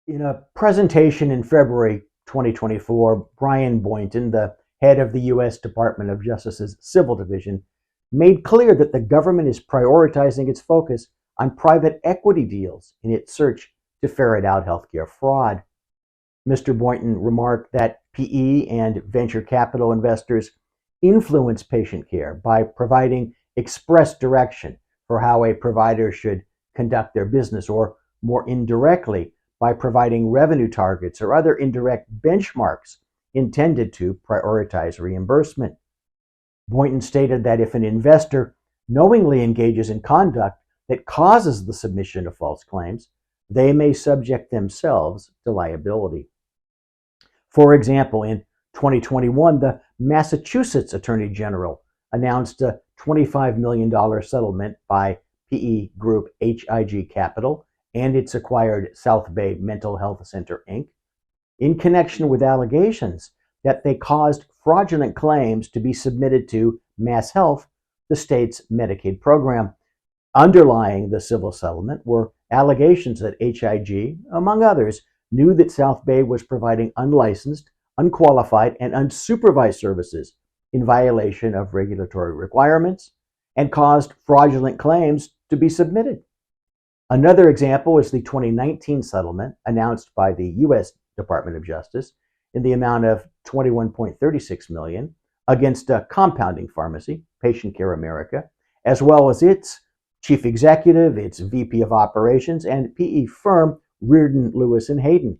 In a presentation in February 2024, Brian Boynton, the head of the U.S. Department of Justice's Civil Division, made clear that the government is prioritizing its focus on private equity deals in its search to ferret out healthcare fraud. Mr. Boynton remarked that PE and venture capital investors influence patient care by providing express direction for how a provider should conduct their business, or more indirectly, by providing revenue targets or other indirect benchmarks intended to prioritize reimbursement. Boynton stated that if an investor knowingly engages in conduct that causes the submission of false claims, they may subject themselves to liability. For example, in 2021, the Massachusetts Attorney General announced a $25 million settlement by PE group HIG Capital and its acquired South Bay Mental Health Center, Inc., in connection with allegations that they caused fraudulent claims to be submitted to MassHealth, the state's Medicaid program. Underlying the civil settlement were allegations that HIG, among others, knew that South Bay was providing unlicensed, unqualified, and unsupervised services in violation of regulatory requirements and caused fraudulent claims to be submitted. Another example is the 2019 settlement announced by the U.S. Department of Justice in the amount of $21.36 million against a compounding pharmacy, Patient Care America, as well as its chief executive, its VP of operations, and PE firm Reardon, Lewis and Hayden.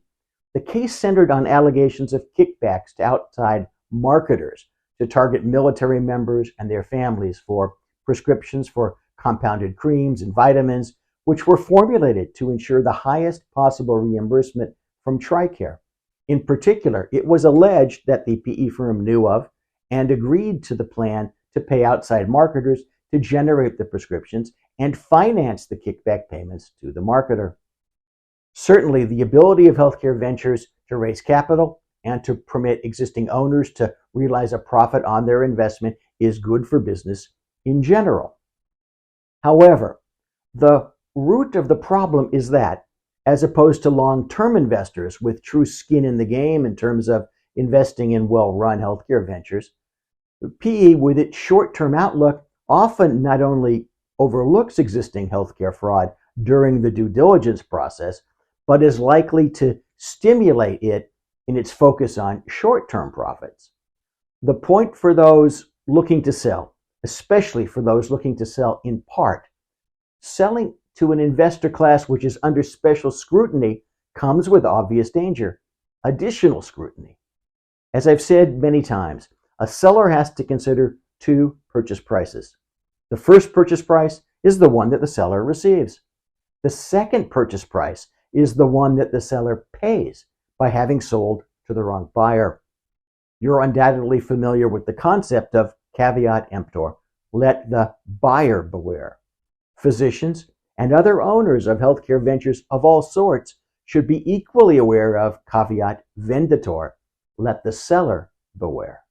The case centered on allegations of kickbacks to outside marketers to target military members and their families for prescriptions for compounded creams and vitamins, which were formulated to ensure the highest possible reimbursement from TRICARE. In particular, it was alleged that the PE firm knew of and agreed to the plan to pay outside marketers to generate the prescriptions and finance the kickback payments to the marketer. Certainly, the ability of healthcare ventures to raise capital and to permit existing owners to realize a profit on their investment is good for business in general. However, the root of the problem is that, as opposed to long-term investors with true skin in the game in terms of investing in well-run healthcare ventures, PE, with its short-term outlook, often not only overlooks existing healthcare fraud during the due diligence process, but is likely to stimulate it in its focus on short-term profits. The point for those looking to sell, especially for those looking to sell in part, selling to an investor class which is under special scrutiny comes with obvious danger, additional scrutiny. As I've said many times, a seller has to consider two purchase prices. The first purchase price is the one that the seller receives. The second purchase price is the one that the seller pays by having sold to the wrong buyer. You're undoubtedly familiar with the concept of caveat emptor, let the buyer beware. Physicians and other owners of healthcare ventures of all sorts should be equally aware of caveat venditor, let the seller beware.